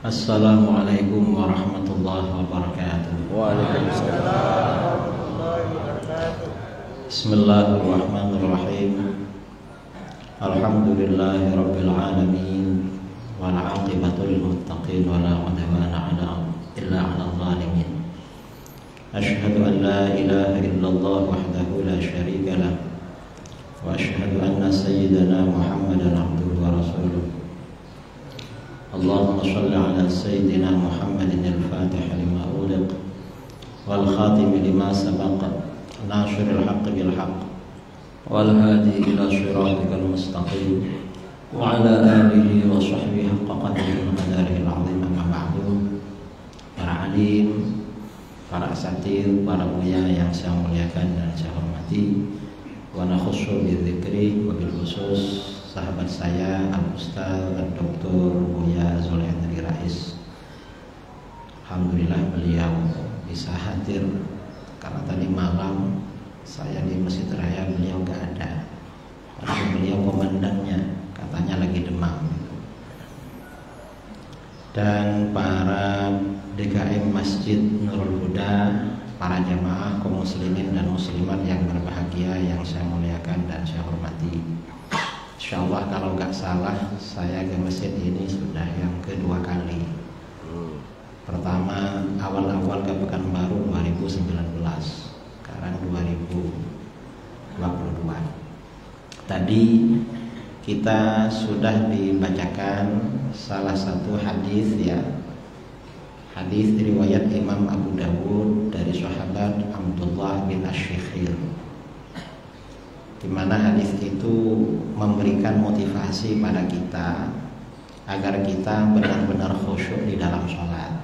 Assalamualaikum warahmatullahi wabarakatuh. Waalaikumsalam. Bismillahirrahmanirrahim. Alhamdulillahi rabbil alamin. Wal 'aqibatu lil muttaqin wa la 'udwana illa 'alal zalimin. Asyhadu an la ilaha illallah wahdahu la syarika lah. Wa asyhadu anna sayyidana Muhammadan 'abduhu wa rasuluh. Allahumma shalli ala sayyidina Muhammadin al-Fatih lima uliq wal khatim lima sabaqa nasiril haqqi bil haqq wal hadi ila siratikal mustaqim wa ala alihi wa sahbihi haqqa qadrihi wa qadarihi al-'azim. Amma ba'du. Para alim, para asatidz, para buya yang saya muliakan dan saya hormati, wa nakhussu bi dzikri wa bil khusus sahabat saya Al-Ustaz Dr. Buya Zulhadri Rais. Alhamdulillah beliau bisa hadir karena tadi malam saya di Masjid Raya beliau gak ada. Padahal beliau komandannya katanya lagi demam. Dan para DKM Masjid Nurul Huda, para jamaah kaum muslimin dan muslimat yang berbahagia yang saya muliakan dan saya hormati. Insyaallah kalau nggak salah saya ke masjid ini sudah yang kedua kali. Pertama awal-awal ke Pekanbaru 2019, sekarang 2022. Tadi kita sudah dibacakan salah satu hadis ya. Hadis riwayat Imam Abu Dawud dari sahabat Abdullah bin Asy-Syikhir, di mana hadis itu memberikan motivasi pada kita agar kita benar-benar khusyuk di dalam sholat.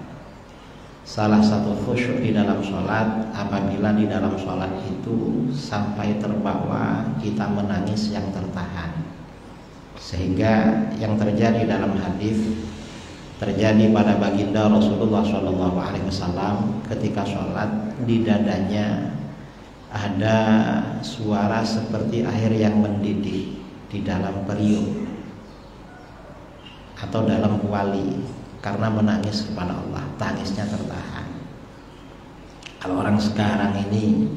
Salah satu khusyuk di dalam sholat apabila di dalam sholat itu sampai terbawa kita menangis yang tertahan, sehingga yang terjadi dalam hadis terjadi pada baginda Rasulullah SAW ketika sholat. Di dadanya ada suara seperti air yang mendidih di dalam periuk atau dalam kuali karena menangis kepada Allah, tangisnya tertahan. Kalau orang sekarang ini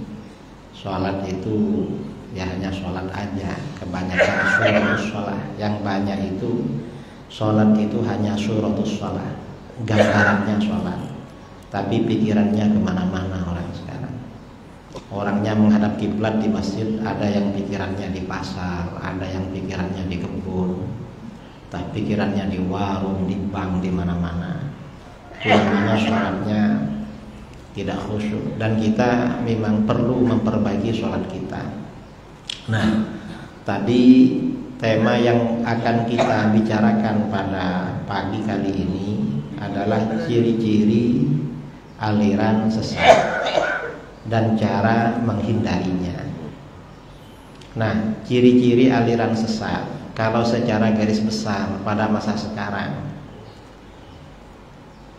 sholat itu ya hanya sholat aja, kebanyakan suratus sholat, yang banyak itu sholat itu hanya suratus sholat, gambarannya sholat, tapi pikirannya kemana-mana orang sekarang. Orangnya menghadap kiblat di masjid, ada yang pikirannya di pasar, ada yang pikirannya di kebun, tapi pikirannya di warung, di bank, di mana-mana. Itu namanya sholatnya tidak khusyuk, dan kita memang perlu memperbaiki sholat kita. Nah, tadi tema yang akan kita bicarakan pada pagi kali ini adalah ciri-ciri aliran sesat dan cara menghindarinya. Nah, ciri-ciri aliran sesat kalau secara garis besar pada masa sekarang,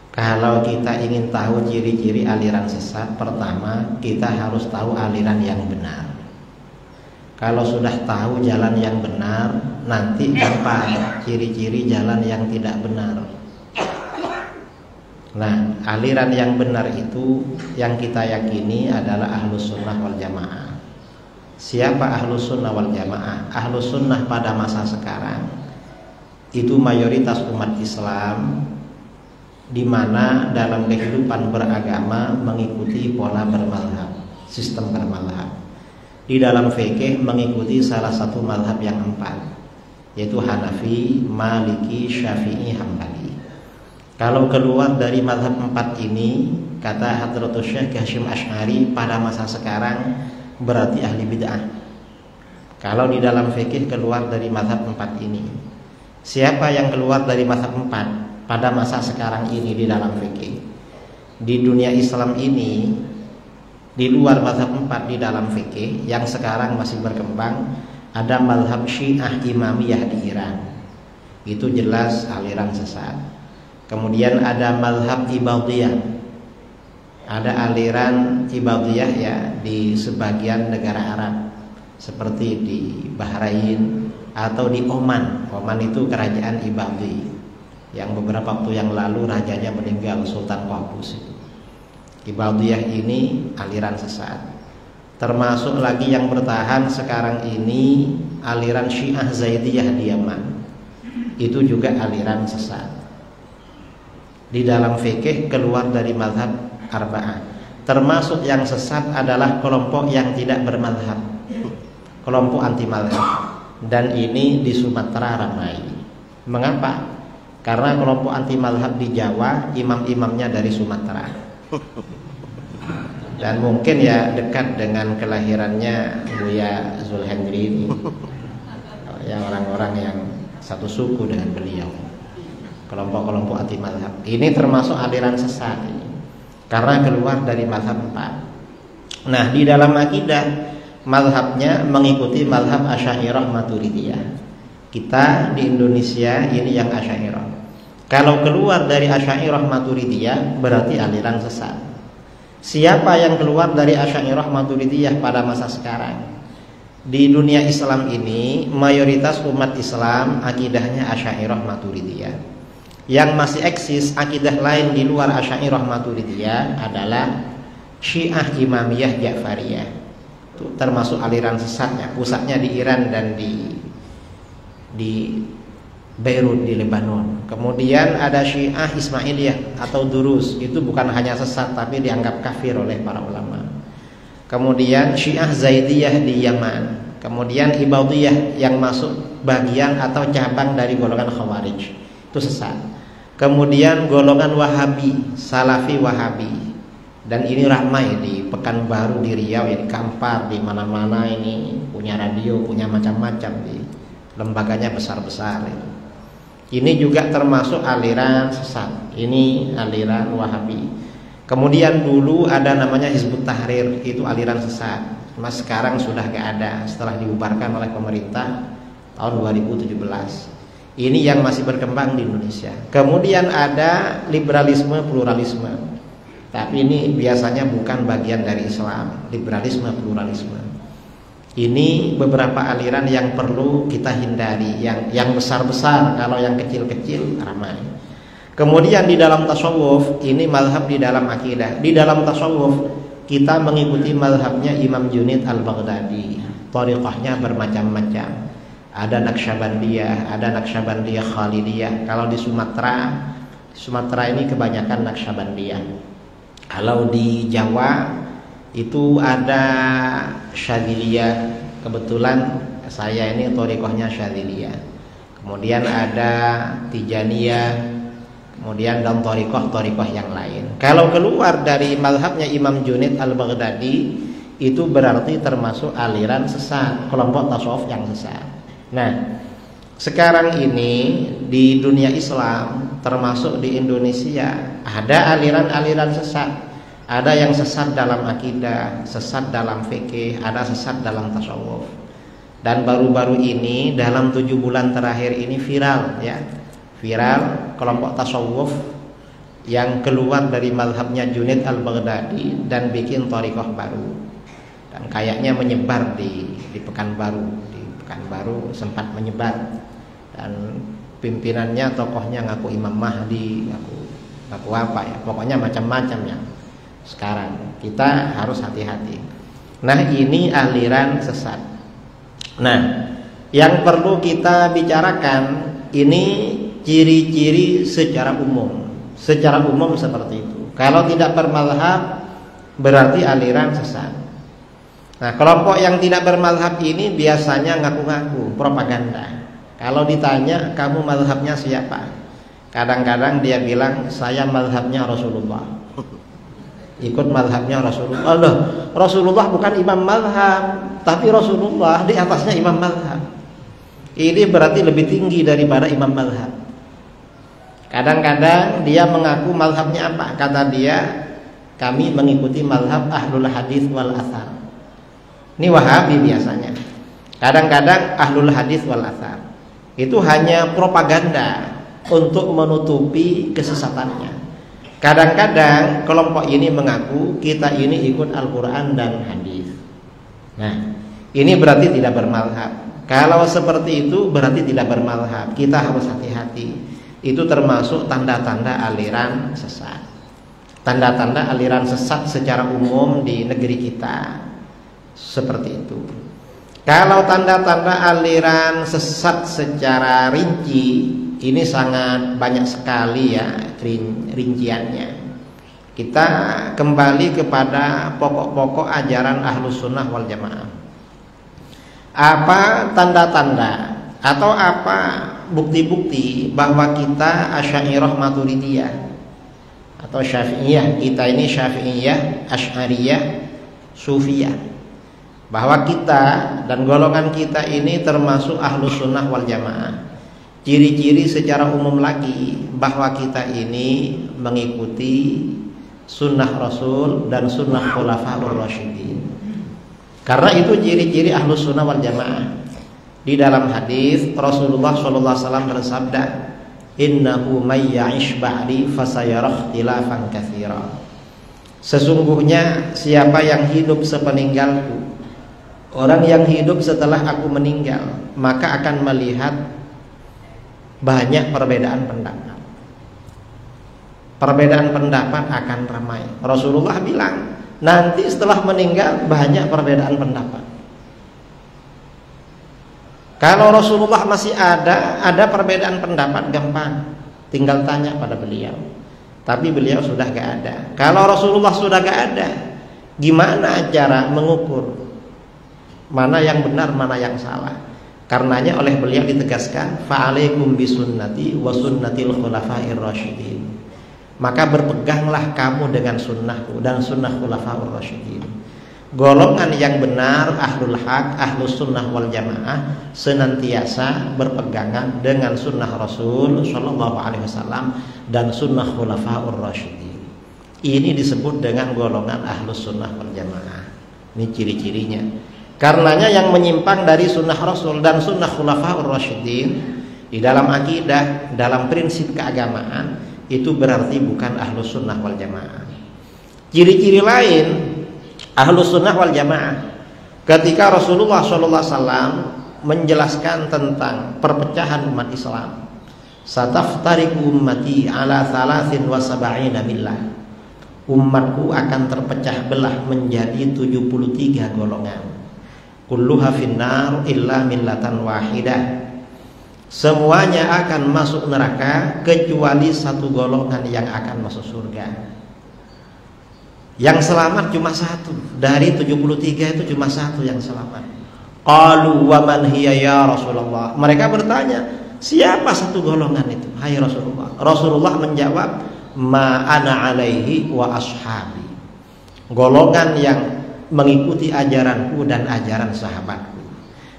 kalau kita ingin tahu ciri-ciri aliran sesat, pertama kita harus tahu aliran yang benar. Kalau sudah tahu jalan yang benar, nanti gampang ciri-ciri jalan yang tidak benar. Nah, aliran yang benar itu yang kita yakini adalah Ahlus Sunnah wal Jamaah. Siapa Ahlus Sunnah wal Jamaah? Ahlus Sunnah pada masa sekarang itu mayoritas umat Islam, di mana dalam kehidupan beragama mengikuti pola bermazhab, sistem bermazhab. Di dalam fikih mengikuti salah satu mazhab yang empat, yaitu Hanafi, Maliki, Syafi'i, Hambali. Kalau keluar dari mazhab empat ini, kata Hadratus Syekh Hasyim Asy'ari, pada masa sekarang berarti ahli bid'ah. Kalau di dalam fikih keluar dari mazhab empat ini, siapa yang keluar dari mazhab empat pada masa sekarang ini di dalam fikih? Di dunia Islam ini, di luar mazhab empat di dalam fikih yang sekarang masih berkembang, ada mazhab Syiah Imamiyah di Iran. Itu jelas aliran sesat. Kemudian ada mazhab Ibadiyah, ada aliran Ibadiyah ya di sebagian negara Arab, seperti di Bahrain atau di Oman. Oman itu kerajaan Ibadi. yang beberapa waktu yang lalu rajanya meninggal, Sultan Qaboos itu. Ibadiyah ini aliran sesat. Termasuk lagi yang bertahan sekarang ini aliran Syiah Zaidiyah di Yaman. Itu juga aliran sesat. Di dalam fikih keluar dari mazhab arba'ah. Termasuk yang sesat adalah kelompok yang tidak bermazhab, kelompok anti mazhab. Dan ini di Sumatera ramai. Mengapa? Karena kelompok anti mazhab di Jawa imam-imamnya dari Sumatera. Dan mungkin ya dekat dengan kelahirannya Buya Zulhendri ini, yang orang-orang yang satu suku dengan beliau. Kelompok-kelompok anti mazhab ini termasuk aliran sesat ini, karena keluar dari mazhab 4. Nah, di dalam akidah mazhabnya mengikuti mazhab Asy'ariyah Maturidiyah. Kita di Indonesia ini yang Asy'ariyah. Kalau keluar dari Asy'ariyah Maturidiyah berarti aliran sesat. Siapa yang keluar dari Asy'ariyah Maturidiyah pada masa sekarang? Di dunia Islam ini mayoritas umat Islam akidahnya Asy'ariyah Maturidiyah. Yang masih eksis akidah lain di luar Asy'ariyah Maturidiyah adalah Syiah Imamiyah Ja'fariyah. Itu termasuk aliran sesatnya, pusatnya di Iran dan di Beirut di Lebanon. Kemudian ada Syiah Ismailiyah atau Durus, itu bukan hanya sesat tapi dianggap kafir oleh para ulama. Kemudian Syiah Zaidiyah di Yaman. Kemudian Ibadiyah yang masuk bagian atau cabang dari golongan Khawarij, itu sesat. Kemudian golongan Wahabi, Salafi Wahabi. Dan ini ramai di Pekanbaru, di Riau, ya, di Kampar, di mana-mana ini punya radio, punya macam-macam, di lembaganya besar-besar itu. Ini juga termasuk aliran sesat. Ini aliran Wahabi. Kemudian dulu ada namanya Hizbut Tahrir, itu aliran sesat. Mas sekarang sudah gak ada setelah dibubarkan oleh pemerintah tahun 2017. Ini yang masih berkembang di Indonesia. Kemudian ada liberalisme pluralisme. Tapi ini biasanya bukan bagian dari Islam, liberalisme pluralisme. Ini beberapa aliran yang perlu kita hindari, yang besar-besar. Kalau yang kecil-kecil ramai. Kemudian di dalam tasawuf, ini mazhab di dalam akidah. Di dalam tasawuf kita mengikuti mazhabnya Imam Junaid al-Baghdadi. Thariqahnya bermacam-macam. Ada Naqsyabandiyah, ada Naqsyabandiyah Khalidiyah. Kalau di Sumatera ini kebanyakan Naqsyabandiyah. Kalau di Jawa itu ada Syadziliyah. Kebetulan saya ini thariqahnya Syadziliyah. Kemudian ada Tijaniyah. Kemudian dan thariqah yang lain. Kalau keluar dari mazhabnya Imam Junaid al-Baghdadi, itu berarti termasuk aliran sesat, kelompok tasawuf yang sesat. Nah, sekarang ini di dunia Islam, termasuk di Indonesia, ada aliran-aliran sesat. Ada yang sesat dalam akidah, sesat dalam fikih, ada sesat dalam tasawuf. Dan baru-baru ini dalam 7 bulan terakhir ini viral, ya, viral kelompok tasawuf yang keluar dari mazhabnya Junaid al-Baghdadi dan bikin thariqah baru. Dan kayaknya menyebar di Pekanbaru. Pekanbaru sempat menyebar, dan pimpinannya tokohnya ngaku Imam Mahdi, ngaku apa ya, pokoknya macam-macam ya. Sekarang kita harus hati-hati. Nah, ini aliran sesat. Nah, yang perlu kita bicarakan ini ciri-ciri secara umum. Secara umum seperti itu. Kalau tidak bermazhab berarti aliran sesat. Nah, kelompok yang tidak bermazhab ini biasanya ngaku-ngaku propaganda. Kalau ditanya kamu mazhabnya siapa, kadang-kadang dia bilang saya mazhabnya Rasulullah, ikut mazhabnya Rasulullah. Loh, Rasulullah bukan imam mazhab, tapi Rasulullah di atasnya imam mazhab. Ini berarti lebih tinggi daripada imam mazhab. Kadang-kadang dia mengaku mazhabnya apa? Kata dia, kami mengikuti mazhab ahlul hadis wal athar. Ini Wahabi biasanya. Kadang-kadang ahlul hadis wal athar. Itu hanya propaganda untuk menutupi kesesatannya. Kadang-kadang kelompok ini mengaku kita ini ikut Al-Quran dan hadis. Nah, ini berarti tidak bermazhab. Kalau seperti itu berarti tidak bermazhab. Kita harus hati-hati. itu termasuk tanda-tanda aliran sesat. Tanda-tanda aliran sesat secara umum di negeri kita seperti itu. Kalau tanda-tanda aliran sesat secara rinci, ini sangat banyak sekali ya rinciannya. Kita kembali kepada pokok-pokok ajaran Ahlus Sunnah wal Jamaah. Apa tanda-tanda atau apa bukti-bukti bahwa kita Asy'ariyah Maturidiyah atau Syafi'iyah, kita ini Syafi'iyah, Asy'ariyah, Sufiyah, bahwa kita dan golongan kita ini termasuk Ahlus Sunnah wal Jamaah. Ciri-ciri secara umum lagi bahwa kita ini mengikuti sunnah Rasul dan sunnah Khulafaur Rasyidin. Karena itu ciri-ciri Ahlus Sunnah wal Jamaah. Di dalam hadis Rasulullah SAW bersabda, "Innahu may ya'ish ba'di fasayara ikhtilafan katsira." Sesungguhnya siapa yang hidup sepeninggalku, orang yang hidup setelah aku meninggal, maka akan melihat banyak perbedaan pendapat. Perbedaan pendapat akan ramai. Rasulullah bilang, nanti setelah meninggal banyak perbedaan pendapat. Kalau Rasulullah masih ada perbedaan pendapat gampang, tinggal tanya pada beliau. Tapi beliau sudah gak ada. Kalau Rasulullah sudah gak ada, gimana cara mengukur mana yang benar, mana yang salah? Karenanya oleh beliau ditegaskan, fa'alaikum bisunnati wa sunnatil khulafair rasyidin. Maka berpeganglah kamu dengan sunnahku dan sunnah khulafaur rasyidin. Golongan yang benar, ahlul haq, ahlus sunnah wal jamaah, senantiasa berpegangan dengan sunnah Rasul sallallahu alaihi wasallam dan sunnah khulafaur rasyidin. Ini disebut dengan golongan ahlus sunnah wal jamaah. Ini ciri-cirinya. Karenanya yang menyimpang dari sunnah Rasul dan sunnah khulafaur rasyidin di dalam akidah, dalam prinsip keagamaan, itu berarti bukan ahlus sunnah wal jamaah. Ciri-ciri lain ahlus sunnah wal jamaah, ketika Rasulullah SAW menjelaskan tentang perpecahan umat Islam, sataftariqu ummati ala 73 millah, umatku akan terpecah belah menjadi 73 golongan, kulluha finnar illa millatan wahidah, semuanya akan masuk neraka kecuali satu golongan yang akan masuk surga. Yang selamat cuma satu. Dari 73 itu cuma satu yang selamat. Qalu wa man hiya ya Rasulullah. Mereka bertanya, siapa satu golongan itu, hai Rasulullah? Rasulullah menjawab, ma ana alaihi wa ashabi. Golongan yang mengikuti ajaranku dan ajaran sahabatku.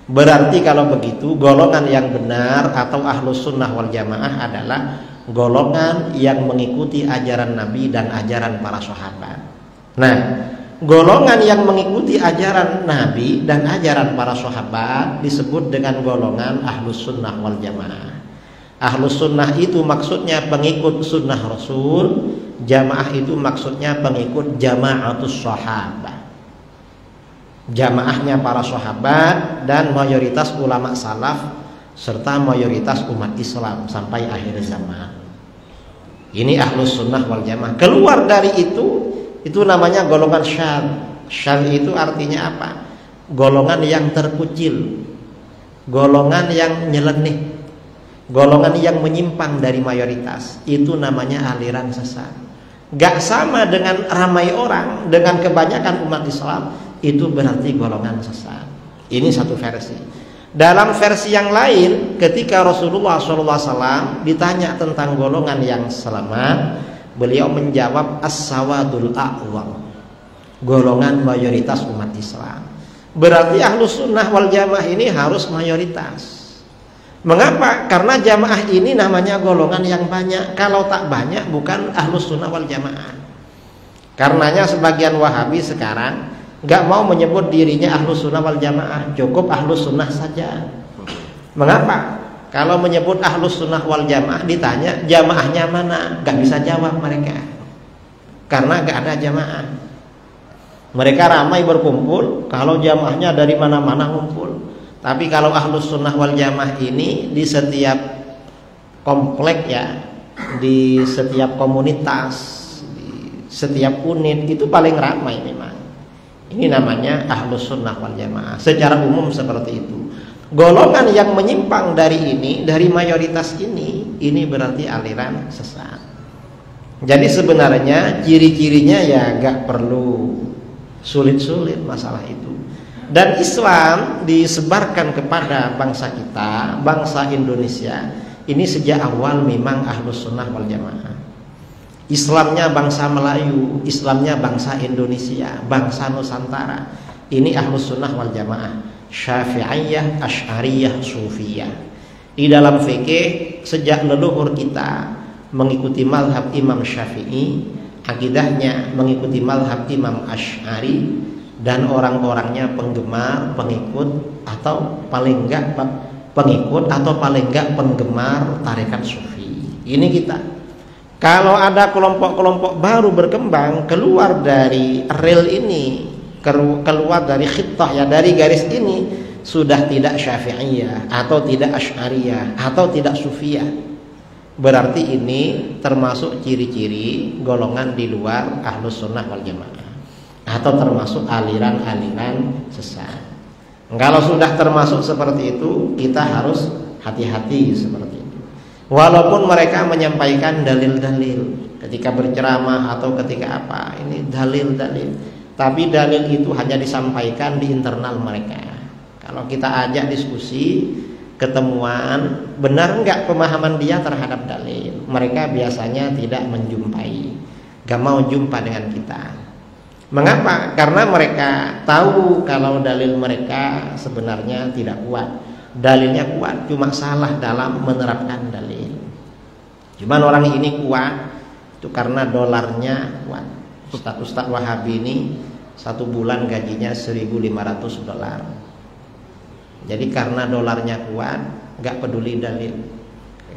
Berarti kalau begitu, golongan yang benar atau ahlus sunnah wal jamaah adalah golongan yang mengikuti ajaran Nabi dan ajaran para sahabat. Nah, golongan yang mengikuti ajaran Nabi dan ajaran para sahabat disebut dengan golongan ahlus sunnah wal jamaah. Ahlus sunnah itu maksudnya pengikut sunnah Rasul, jamaah itu maksudnya pengikut jamaatus sahabat, jamaahnya para sahabat dan mayoritas ulama salaf serta mayoritas umat Islam sampai akhir zaman. Ini ahlus sunnah wal jamaah. Keluar dari itu namanya golongan syadz. Syadz itu artinya apa? Golongan yang terkucil, golongan yang nyeleneh, golongan yang menyimpang dari mayoritas. Itu namanya aliran sesat. Gak sama dengan ramai orang, dengan kebanyakan umat Islam, itu berarti golongan sesat. Ini satu versi. Dalam versi yang lain, ketika Rasulullah SAW ditanya tentang golongan yang selamat, beliau menjawab as-sawadul a'wam, golongan mayoritas umat Islam. Berarti ahlus sunnah wal jamaah ini harus mayoritas. Mengapa? Karena jamaah ini namanya golongan yang banyak. Kalau tak banyak bukan ahlus sunnah wal jamaah. Karenanya sebagian Wahabi sekarang gak mau menyebut dirinya ahlus sunnah wal jamaah, cukup ahlus sunnah saja. Mengapa? Kalau menyebut ahlus sunnah wal jamaah ditanya jamaahnya mana, gak bisa jawab mereka, karena gak ada jamaah. Mereka ramai berkumpul kalau jamaahnya dari mana-mana ngumpul. Tapi kalau ahlus sunnah wal jamaah ini di setiap komplek ya, di setiap komunitas, di setiap unit itu paling ramai memang. Ini namanya Ahlus Sunnah wal Jamaah. Secara umum seperti itu. Golongan yang menyimpang dari ini, dari mayoritas ini berarti aliran sesat. Jadi sebenarnya ciri-cirinya ya gak perlu sulit-sulit masalah itu. Dan Islam disebarkan kepada bangsa kita, bangsa Indonesia. Ini sejak awal memang Ahlus Sunnah wal Jamaah. Islamnya bangsa Melayu, Islamnya bangsa Indonesia, bangsa Nusantara. Ini Ahlus Sunnah wal Jamaah. Syafi'iyah, Asy'ariyah, Sufiyah. Di dalam fikih sejak leluhur kita mengikuti mazhab Imam Syafi'i, akidahnya mengikuti mazhab Imam Asy'ari, dan orang-orangnya penggemar, pengikut atau paling enggak pengikut atau paling enggak penggemar tarekat Sufi. Ini kita. Kalau ada kelompok-kelompok baru berkembang keluar dari rel ini, keluar dari khittah ya, dari garis ini, sudah tidak Syafi'iyah atau tidak Asy'ariyah atau tidak Sufiyah, berarti ini termasuk ciri-ciri golongan di luar Ahlus Sunnah wal Jamaah atau termasuk aliran-aliran sesat. Kalau sudah termasuk seperti itu, kita harus hati-hati seperti itu. Walaupun mereka menyampaikan dalil-dalil ketika berceramah atau ketika apa, ini dalil-dalil, tapi dalil itu hanya disampaikan di internal mereka. Kalau kita ajak diskusi, ketemuan, benar enggak pemahaman dia terhadap dalil, mereka biasanya tidak menjumpai, gak mau jumpa dengan kita. Mengapa? Karena mereka tahu kalau dalil mereka sebenarnya tidak kuat. Dalilnya kuat, cuma salah dalam menerapkan dalil. Cuman orang ini kuat itu karena dolarnya kuat. Ustadz Wahabi ini 1 bulan gajinya $1.500. Jadi karena dolarnya kuat, gak peduli dalil.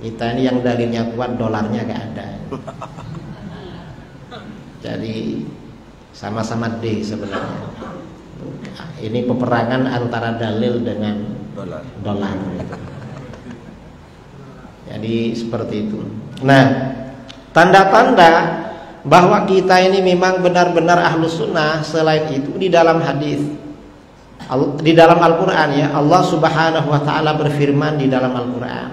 Kita ini yang dalilnya kuat, dolarnya gak ada. Jadi sama-sama D sebenarnya. Ini peperangan antara dalil dengan dolar. Jadi seperti itu. Nah, tanda-tanda bahwa kita ini memang benar-benar Ahlus Sunnah selain itu di dalam hadis, di dalam Al-Quran ya, Allah Subhanahu Wa Taala berfirman di dalam Al-Quran.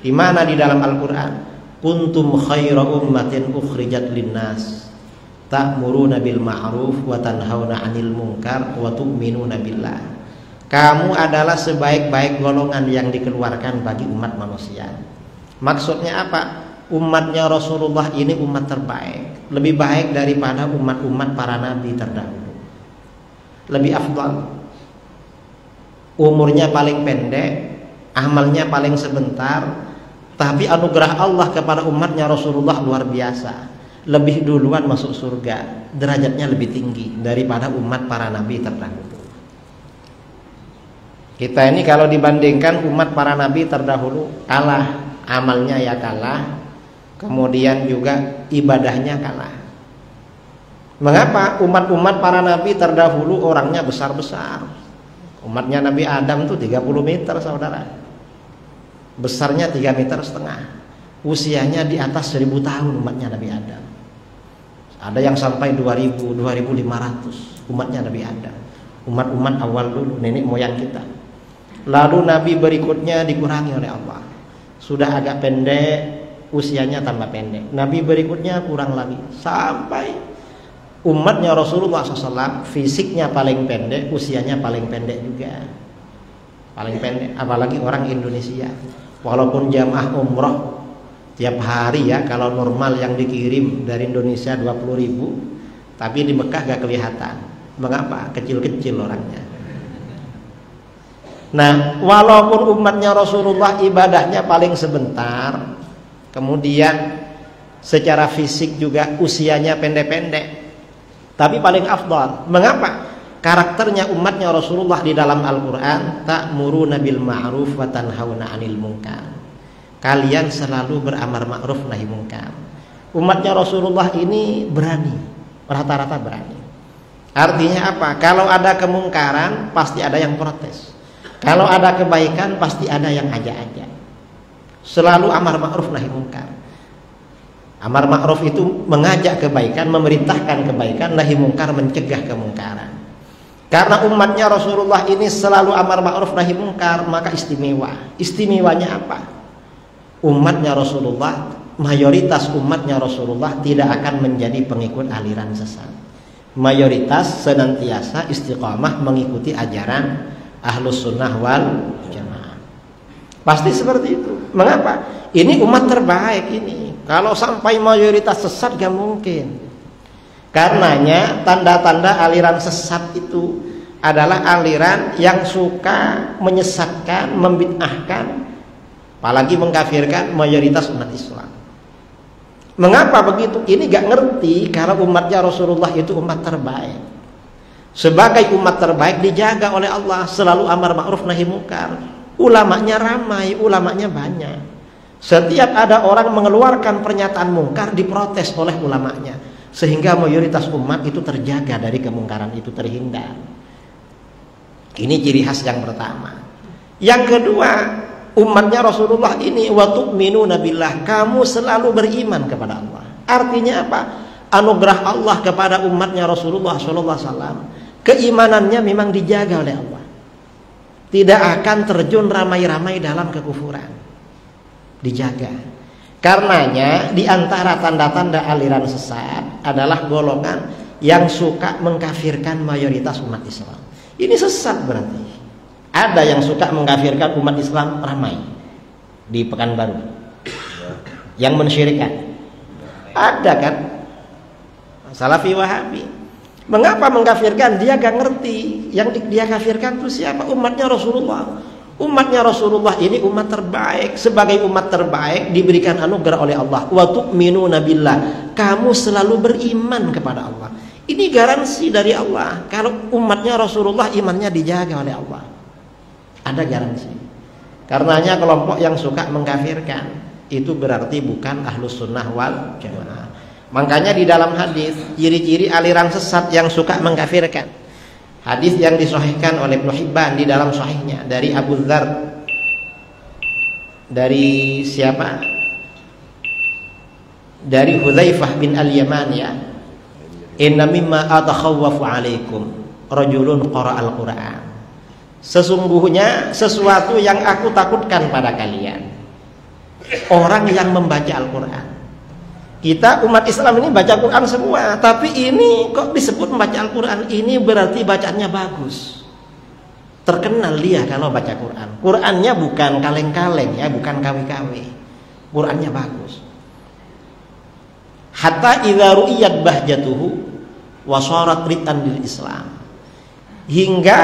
Di mana di dalam Al-Quran? Kuntum khaira ummatin ukhrijat linnas ta'muruna bil ma'ruf wa tanhauna 'anil munkar wa tu'minuna billah. Kamu adalah sebaik-baik golongan yang dikeluarkan bagi umat manusia. Maksudnya apa? Umatnya Rasulullah ini umat terbaik, lebih baik daripada umat-umat para nabi terdahulu, lebih afdal. Umurnya paling pendek, amalnya paling sebentar, tapi anugerah Allah kepada umatnya Rasulullah luar biasa. Lebih duluan masuk surga, derajatnya lebih tinggi daripada umat para nabi terdahulu. Kita ini kalau dibandingkan umat para nabi terdahulu, kalah, amalnya ya kalah, kemudian juga ibadahnya kalah. Mengapa? Umat-umat para nabi terdahulu orangnya besar-besar. Umatnya Nabi Adam tuh 30 meter saudara, besarnya 3,5 meter. Usianya di atas 1000 tahun umatnya Nabi Adam. Ada yang sampai 2000, 2500 umatnya Nabi Adam. Umat-umat awal dulu, nenek moyang kita. Lalu nabi berikutnya dikurangi oleh Allah, sudah agak pendek, usianya tambah pendek. Nabi berikutnya kurang lagi, sampai umatnya Rasulullah SAW fisiknya paling pendek, usianya paling pendek juga, paling pendek. Apalagi orang Indonesia, walaupun jamaah umroh tiap hari ya, kalau normal yang dikirim dari Indonesia 20.000, tapi di Mekah gak kelihatan. Mengapa? Kecil-kecil orangnya. Nah, walaupun umatnya Rasulullah ibadahnya paling sebentar, kemudian secara fisik juga usianya pendek-pendek, tapi paling afdal. Mengapa? Karakternya umatnya Rasulullah di dalam Al-Quran, ta'muruna bil ma'ruf wa tanhauna 'anil munkar. Kalian selalu beramar ma'ruf nahi munkar. Umatnya Rasulullah ini berani, rata-rata berani. Artinya apa? Kalau ada kemungkaran pasti ada yang protes. Kalau ada kebaikan pasti ada yang ajak-ajak. selalu amar ma'ruf nahi mungkar. Amar ma'ruf itu mengajak kebaikan, memerintahkan kebaikan, nahi mungkar mencegah kemungkaran. Karena umatnya Rasulullah ini selalu amar ma'ruf nahi mungkar, maka istimewa. Istimewanya apa? Umatnya Rasulullah, mayoritas umatnya Rasulullah tidak akan menjadi pengikut aliran sesat. Mayoritas senantiasa istiqamah mengikuti ajaran Ahlus Sunnah wal Jamaah. Pasti seperti itu. Mengapa? Ini umat terbaik ini. Kalau sampai mayoritas sesat gak mungkin. Karenanya tanda-tanda aliran sesat itu adalah aliran yang suka menyesatkan, membid'ahkan, apalagi mengkafirkan mayoritas umat Islam. Mengapa begitu? Ini gak ngerti karena umatnya Rasulullah itu umat terbaik. Sebagai umat terbaik dijaga oleh Allah, selalu amar ma'ruf nahi mungkar. Ulamanya ramai, ulamanya banyak. Setiap ada orang mengeluarkan pernyataan mungkar diprotes oleh ulamanya, sehingga mayoritas umat itu terjaga dari kemungkaran itu, terhindar. Ini ciri khas yang pertama. Yang kedua, umatnya Rasulullah ini wa tu'minuna billah, kamu selalu beriman kepada Allah. Artinya apa? Anugerah Allah kepada umatnya Rasulullah SAW, keimanannya memang dijaga oleh Allah. Tidak akan terjun ramai-ramai dalam kekufuran, dijaga. Karenanya di antara tanda-tanda aliran sesat adalah golongan yang suka mengkafirkan mayoritas umat Islam. Ini sesat berarti. Ada yang suka mengkafirkan umat Islam ramai di Pekanbaru, yang mensyirikkan. Ada kan? Salafi Wahabi. Mengapa mengkafirkan? Dia gak ngerti. Yang dia kafirkan itu siapa? Umatnya Rasulullah. Umatnya Rasulullah ini umat terbaik. Sebagai umat terbaik diberikan anugerah oleh Allah. Wa tu'minuna billah, kamu selalu beriman kepada Allah. Ini garansi dari Allah. Kalau umatnya Rasulullah imannya dijaga oleh Allah, ada garansi. Karenanya kelompok yang suka mengkafirkan itu berarti bukan Ahlus Sunnah wal Jamaah. Makanya di dalam hadis ciri-ciri aliran sesat yang suka mengkafirkan, hadis yang disahihkan oleh Ibnu Hibban di dalam sahihnya dari Abu Dzar, dari siapa? Dari Hudzaifah bin Al-Yaman, ya. Inna mimma atakhawwafu alaikum rajulun qara'al Qur'an. Sesungguhnya sesuatu yang aku takutkan pada kalian, orang yang membaca Al-Quran. Kita umat Islam ini baca Quran semua, tapi ini kok disebut membaca Al-Quran? Ini berarti bacaannya bagus, terkenal dia kalau baca Quran. Qurannya bukan kaleng-kaleng, ya, bukan kawi-kawi. Qurannya bagus. Hatta idza ru'iyat bahjatuhu wa sharat ritan lil Islam. Hingga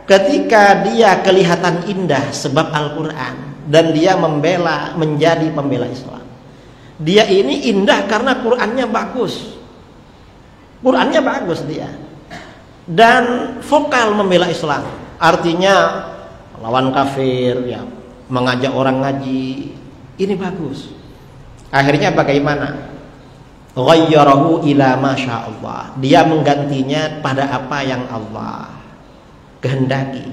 ketika dia kelihatan indah sebab Al-Quran dan dia membela, menjadi pembela Islam. Dia ini indah karena Qurannya bagus. Qurannya bagus dia. Dan vokal membela Islam. Artinya lawan kafir, ya, mengajak orang ngaji. Ini bagus. Akhirnya bagaimana? Ghayyarahu ila ma sya'allah. Dia menggantinya pada apa yang Allah kehendaki.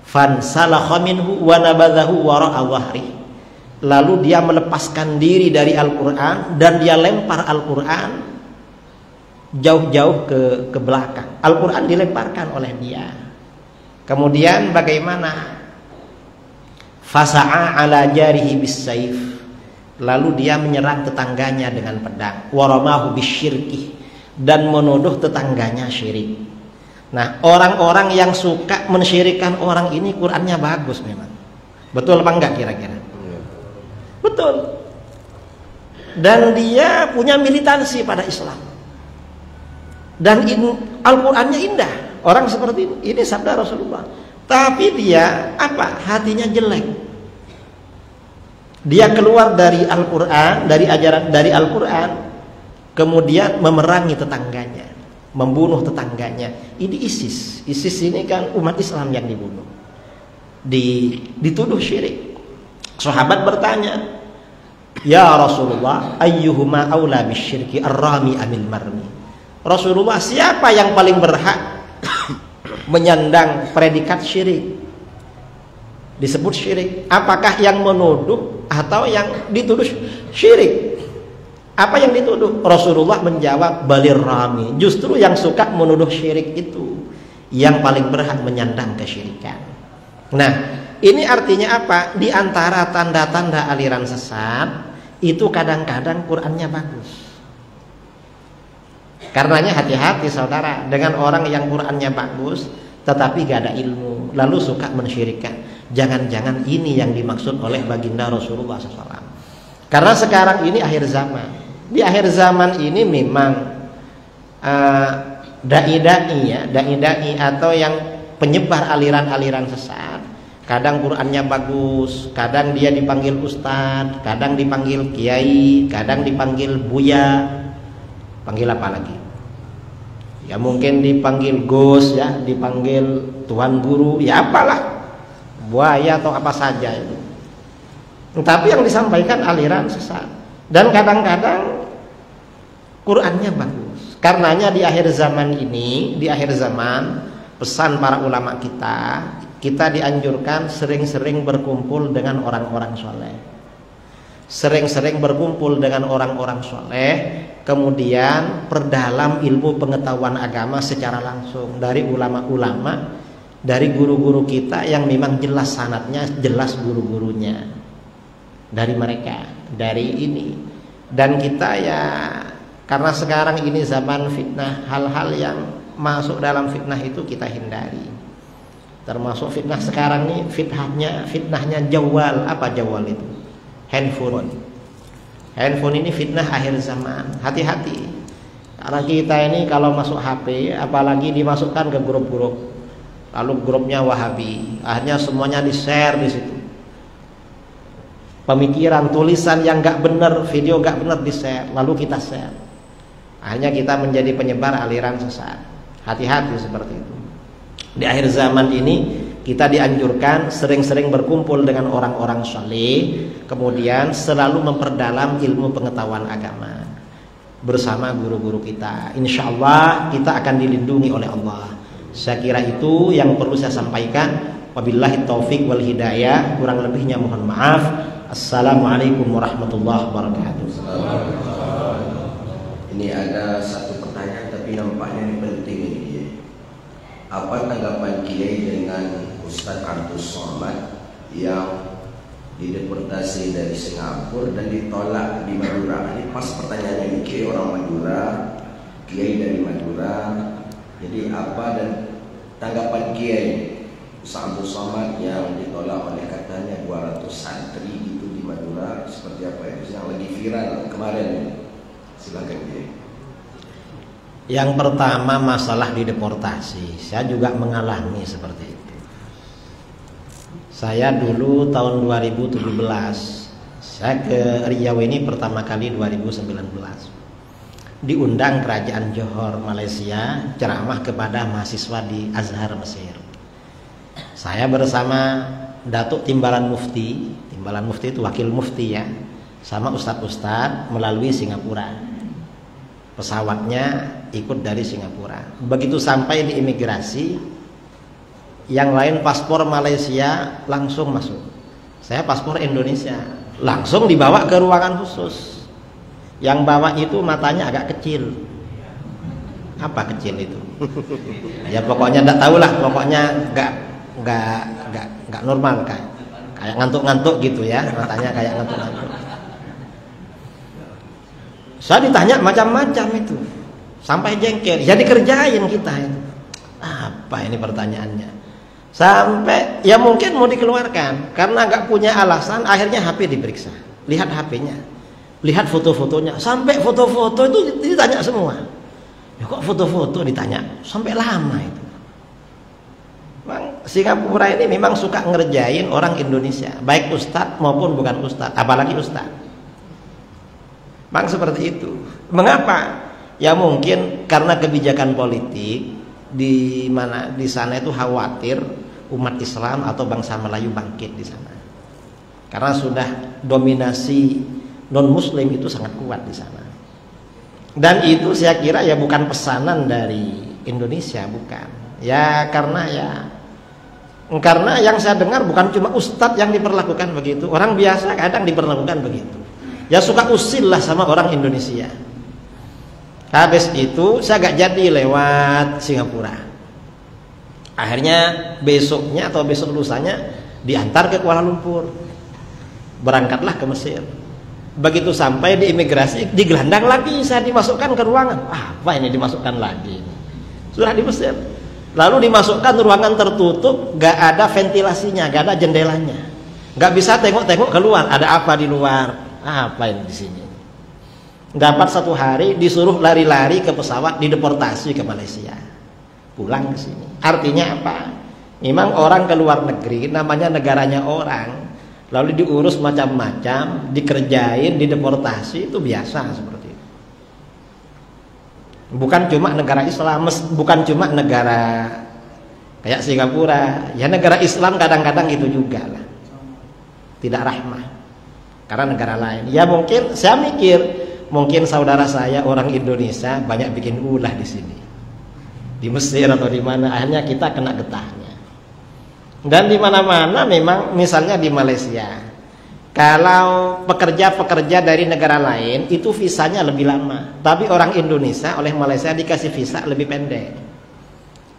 Fansalakha minhu wa nabadhahu wara'a dhahri. Lalu dia melepaskan diri dari Al-Quran dan dia lempar Al-Quran jauh-jauh ke belakang. Al-Quran dilemparkan oleh dia. Kemudian bagaimana? Fasa'a ala jarihi bis-saif. Lalu dia menyerang tetangganya dengan pedang. Waramahu bisyirki, dan menuduh tetangganya syirik. Nah, orang-orang yang suka mensyirikkan orang ini Qurannya bagus memang. Betul apa enggak kira-kira? Betul. Dan dia punya militansi pada Islam. Dan Al-Qurannya indah. Orang seperti ini sabda Rasulullah. Tapi dia apa? Hatinya jelek. Dia keluar dari Al-Quran, dari ajaran, dari Al-Quran, kemudian memerangi tetangganya, membunuh tetangganya. Ini ISIS. ISIS ini kan umat Islam yang dibunuh, dituduh syirik. Sahabat bertanya, ya Rasulullah, ayyuhuma aula bisyirki ar-rami amil marmi. Rasulullah, siapa yang paling berhak menyandang predikat syirik? disebut syirik. Apakah yang menuduh atau yang dituduh syirik? Apa yang dituduh? Rasulullah menjawab, balir rami, justru yang suka menuduh syirik itu yang paling berhak menyandang kesyirikan. Nah, ini artinya apa? Di antara tanda-tanda aliran sesat itu kadang-kadang Qur'annya bagus. Karenanya hati-hati saudara dengan orang yang Qur'annya bagus tetapi gak ada ilmu, lalu suka mensyirikkan. Jangan-jangan ini yang dimaksud oleh baginda Rasulullah SAW. Karena sekarang ini akhir zaman. Di akhir zaman ini memang dai-dai atau yang penyebar aliran-aliran sesat, kadang Qur'annya bagus, kadang dia dipanggil ustadz, kadang dipanggil kiai, kadang dipanggil buya, panggil apa lagi? Ya mungkin dipanggil gus, ya dipanggil tuan guru, ya apalah, buaya atau apa saja itu. Tapi yang disampaikan aliran sesat. Dan kadang-kadang Qur'annya bagus. Karenanya di akhir zaman ini, di akhir zaman, pesan para ulama kita dianjurkan sering-sering berkumpul dengan orang-orang soleh. Sering-sering berkumpul dengan orang-orang soleh, kemudian perdalam ilmu pengetahuan agama secara langsung dari ulama-ulama, dari guru-guru kita yang memang jelas sanadnya, jelas guru-gurunya dari mereka, dari ini. Dan kita ya, karena sekarang ini zaman fitnah, hal-hal yang masuk dalam fitnah itu kita hindari. Termasuk fitnah sekarang nih, fitnahnya jawal. Apa jawal itu? Handphone. Handphone ini fitnah akhir zaman. Hati-hati. Karena kita ini kalau masuk HP, apalagi dimasukkan ke grup-grup, lalu grupnya Wahabi, akhirnya semuanya di-share di situ. Pemikiran, tulisan yang gak benar, video gak benar di-share, lalu kita share. Akhirnya kita menjadi penyebar aliran sesat. Hati-hati seperti itu. Di akhir zaman ini kita dianjurkan sering-sering berkumpul dengan orang-orang saleh, kemudian selalu memperdalam ilmu pengetahuan agama bersama guru-guru kita. Insya Allah kita akan dilindungi oleh Allah. Saya kira itu yang perlu saya sampaikan. Wabillahi taufik wal hidayah. Kurang lebihnya mohon maaf. Assalamualaikum warahmatullahi wabarakatuh. Ini ada satu pertanyaan tapi nampaknya ini penting ini. Apa tanggapan Kiai dengan Ustaz Abdul Somad yang dideportasi dari Singapura dan ditolak di Madura? Ini pas pertanyaannya ini, Kiai orang Madura, Kiai dari Madura. Jadi apa dan tanggapan Kiai Ustaz Abdul Somad yang ditolak oleh katanya 200 santri gitu di Madura, seperti apa ya? Yang lagi viral kemarin. Silakan Kiai. Yang pertama masalah dideportasi, saya juga mengalami seperti itu. Saya dulu tahun 2017, saya ke Riau ini pertama kali 2019. Diundang Kerajaan Johor Malaysia ceramah kepada mahasiswa di Azhar Mesir. Saya bersama Datuk Timbalan Mufti itu wakil mufti ya, sama ustadz-ustadz melalui Singapura. Pesawatnya ikut dari Singapura. Begitu sampai di imigrasi, yang lain paspor Malaysia langsung masuk. Saya paspor Indonesia, langsung dibawa ke ruangan khusus. Yang bawa itu matanya agak kecil. Apa kecil itu? Ya pokoknya enggak tahu lah, pokoknya enggak normal kayak ngantuk-ngantuk gitu ya, matanya kayak ngantuk-ngantuk. Saya ditanya macam-macam itu, sampai jengkel. Ya dikerjain kita itu. Apa ini pertanyaannya? Sampai ya mungkin mau dikeluarkan karena nggak punya alasan. Akhirnya HP diperiksa, lihat HP-nya, lihat foto-fotonya. Sampai foto-foto itu ditanya semua. Ya kok foto-foto ditanya? Sampai lama itu. Memang Singapura ini memang suka ngerjain orang Indonesia, baik ustadz maupun bukan ustadz, apalagi ustadz. Memang seperti itu. Mengapa? Ya mungkin karena kebijakan politik di mana di sana itu khawatir umat Islam atau bangsa Melayu bangkit di sana. Karena sudah dominasi non-Muslim itu sangat kuat di sana. Dan itu saya kira ya bukan pesanan dari Indonesia, bukan. Ya karena ya Karena yang saya dengar bukan cuma ustadz yang diperlakukan begitu, orang biasa kadang diperlakukan begitu. Ya suka usil lah sama orang Indonesia. Habis itu saya gak jadi lewat Singapura. Akhirnya besoknya atau besok lusanya diantar ke Kuala Lumpur. Berangkatlah ke Mesir. Begitu sampai di imigrasi digelandang lagi, saya dimasukkan ke ruangan. Apa ini dimasukkan lagi? Sudah di Mesir. Lalu dimasukkan ruangan tertutup, gak ada ventilasinya, gak ada jendelanya. Gak bisa tengok-tengok keluar, ada apa di luar? Apa ini di sini? Dapat 1 hari disuruh lari-lari ke pesawat, dideportasi ke Malaysia. Pulang ke sini. Artinya apa? Memang orang ke luar negeri, namanya negaranya orang, lalu diurus macam-macam, dikerjain, dideportasi, itu biasa seperti itu. Bukan cuma negara Islam, bukan cuma negara kayak Singapura, ya negara Islam kadang-kadang itu juga lah. Tidak rahmah. Karena negara lain. Ya mungkin saya mikir, mungkin saudara saya orang Indonesia banyak bikin ulah di sini. Di Mesir atau di mana, akhirnya kita kena getahnya. Dan di mana-mana memang, misalnya di Malaysia, kalau pekerja-pekerja dari negara lain itu visanya lebih lama, tapi orang Indonesia oleh Malaysia dikasih visa lebih pendek.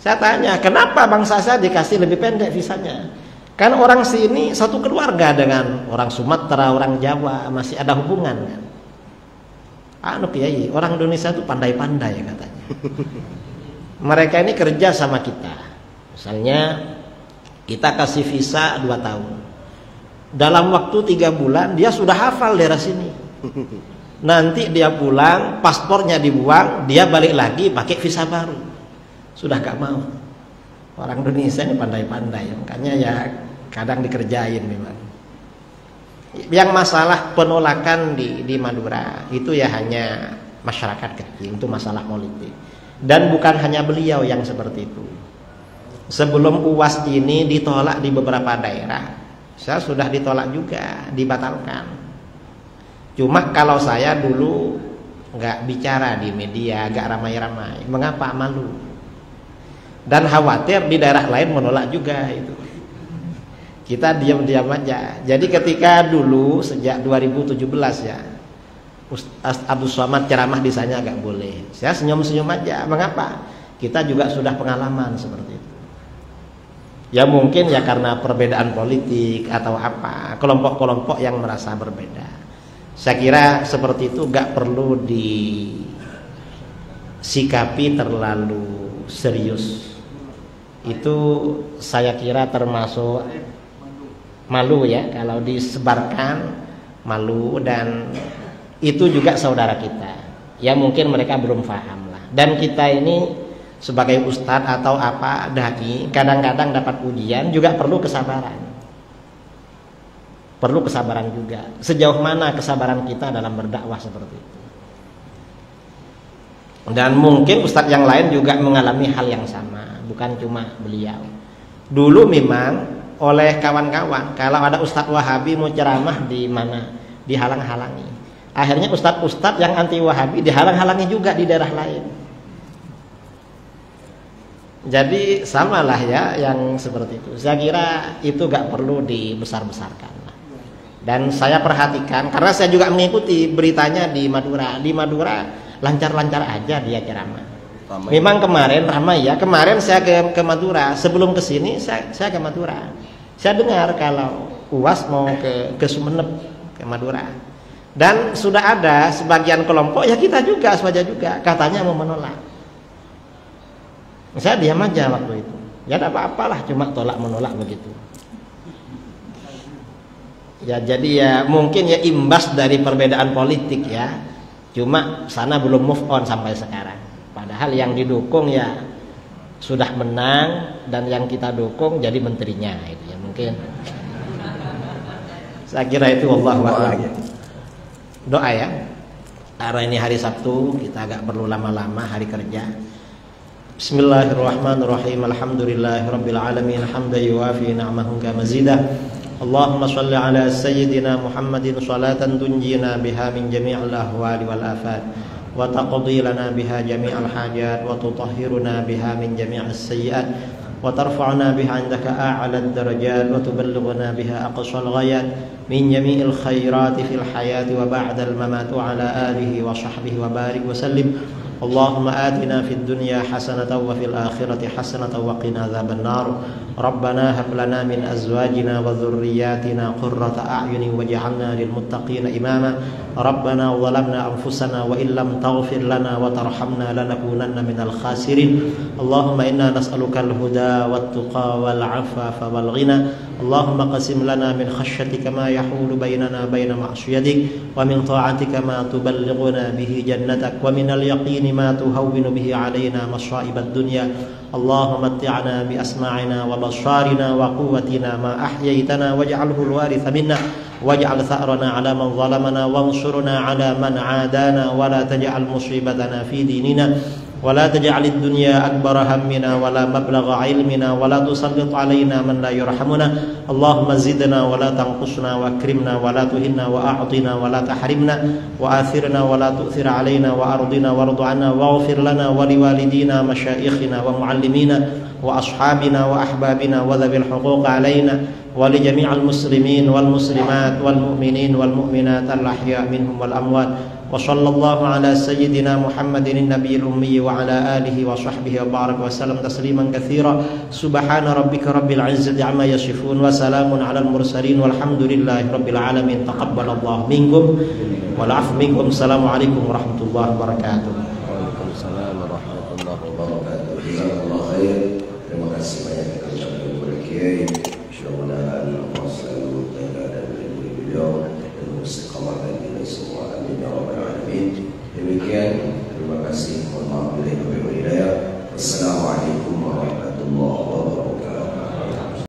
Saya tanya, kenapa bangsa saya dikasih lebih pendek visanya? Kan orang sini satu keluarga dengan orang Sumatera, orang Jawa, masih ada hubungan kan? Kiai, orang Indonesia itu pandai-pandai katanya. Mereka ini kerja sama kita. Misalnya kita kasih visa 2 tahun. Dalam waktu 3 bulan dia sudah hafal daerah sini. Nanti dia pulang, paspornya dibuang, dia balik lagi pakai visa baru. Sudah gak mau. Orang Indonesia ini pandai-pandai, makanya ya kadang dikerjain memang. Yang masalah penolakan di Madura itu ya hanya masyarakat kecil, itu masalah politik. Dan bukan hanya beliau yang seperti itu. Sebelum UAS ini ditolak di beberapa daerah, saya sudah ditolak juga, dibatalkan. Cuma kalau saya dulu nggak bicara di media, nggak ramai-ramai. Mengapa? Malu. Dan khawatir di daerah lain menolak juga itu. Kita diam-diam aja. Jadi ketika dulu sejak 2017 ya, Ustaz Abdul Somad ceramah di sana agak boleh. Saya senyum-senyum aja. Mengapa? Kita juga sudah pengalaman seperti itu. Ya mungkin ya karena perbedaan politik atau apa, kelompok-kelompok yang merasa berbeda. Saya kira seperti itu gak perlu disikapi terlalu serius. Itu saya kira termasuk malu ya kalau disebarkan, malu. Dan itu juga saudara kita ya, mungkin mereka belum paham lah. Dan kita ini sebagai ustadz atau apa dai, kadang-kadang dapat ujian juga perlu kesabaran. Perlu kesabaran juga. Sejauh mana kesabaran kita dalam berdakwah seperti itu. Dan mungkin ustadz yang lain juga mengalami hal yang sama, bukan cuma beliau. Dulu memang oleh kawan-kawan, kalau ada ustadz Wahabi mau ceramah di mana, dihalang-halangi. Akhirnya ustadz-ustadz yang anti Wahabi dihalang-halangi juga di daerah lain. Jadi samalah ya yang seperti itu. Saya kira itu gak perlu dibesar-besarkan. Dan saya perhatikan, karena saya juga mengikuti beritanya di Madura. Di Madura lancar-lancar aja dia ceramah. Memang kemarin ramai ya. Kemarin saya ke Madura. Sebelum ke sini saya ke Madura. Saya dengar kalau UAS mau ke Sumeneb, ke Madura. Dan sudah ada sebagian kelompok, ya kita juga, Swaja juga, katanya mau menolak. Saya diam aja waktu itu. Ya tidak apa-apalah, cuma tolak menolak begitu. Ya jadi ya mungkin ya imbas dari perbedaan politik ya. Cuma sana belum move on sampai sekarang. Padahal yang didukung ya sudah menang, dan yang kita dukung jadi menterinya itu ya mungkin. Saya kira itu wallahu a'lam. Doa ya. Karena ini hari Sabtu, kita agak perlu lama-lama hari kerja. Bismillahirrahmanirrahim. Alhamdulillahirabbil alamin, hamdan yuwafi ni'amahu kama mazidah. Allahumma shalli ala sayyidina Muhammadin shalatan tunjina biha min jami'il ahwali wal afat, wa taqdi lana biha jami'al hajat, wa tutahhiruna biha min jami'is sayyi'at, وترفعنا بها عندك أعلى الدرجات وتبلغنا بها أقصى الغايات من جميع الخيرات في الحياة وبعد الممات وعلى آله وصحبه وبارك وسلم. اللهم آتنا في الدنيا حسنة وفي الآخرة حسنة وقنا عذاب النار. ربنا هب لنا من أزواجنا وذرياتنا قرة أعين واجعلنا للمتقين إماما. ربنا ظلمنا أنفسنا وإن لم تغفر لنا وترحمنا لنكونن من الخاسرين. اللهم إنا نسألك الهدى والتقى والعفاف والغنى. اللهم قسم لنا من خشيتك ما يحول بيننا بين معصيتك ومن طاعتك ما تبلغنا به جنتك ومن اليقين ما تهون به علينا مصائب الدنيا. اللهم متعنا بأسماعنا وبصارنا وقوتنا ما أحييتنا واجعله الوارث منا واجعل ثأرنا على من ظلمنا وانصرنا على من عادانا ولا تجعل مصيبتنا في ديننا ولا تجعل الدنيا أكبر همنا ولا مبلغ علمنا ولا تسلط علينا من لا يرحمنا. اللهم زدنا ولا تنقصنا واكرمنا ولا تهنا وأعطنا ولا تحرمنا وآثرنا ولا تؤثر علينا وأرضنا وارض عنا واغفر لنا ولوالدينا مشايخنا ومعلمينا وأصحابنا وأحبابنا وذوي الحقوق علينا ولجميع المسلمين والمسلمات والمؤمنين والمؤمنات الأحياء منهم والأموات. وصلى الله على سيدنا محمد النبي الأمي وعلى آله وصحبه وبارك وسلم تسليما كثيرا. سبحان ربك رب العزة عما يصفون وسلام على المرسلين والحمد لله رب العالمين. تقبل الله منكم والعفو منكم. السلام عليكم ورحمة الله وبركاته. Waalaikumsalam warahmatullahi wabarakatuh. Jazakallahu khair. Terima kasih banyak kepada Kiai. Mudah-mudahan Allah selalu jaga dan melindungi beliau dan istiqamahkan kita semua. Amin ya rabbal alamin. Demikian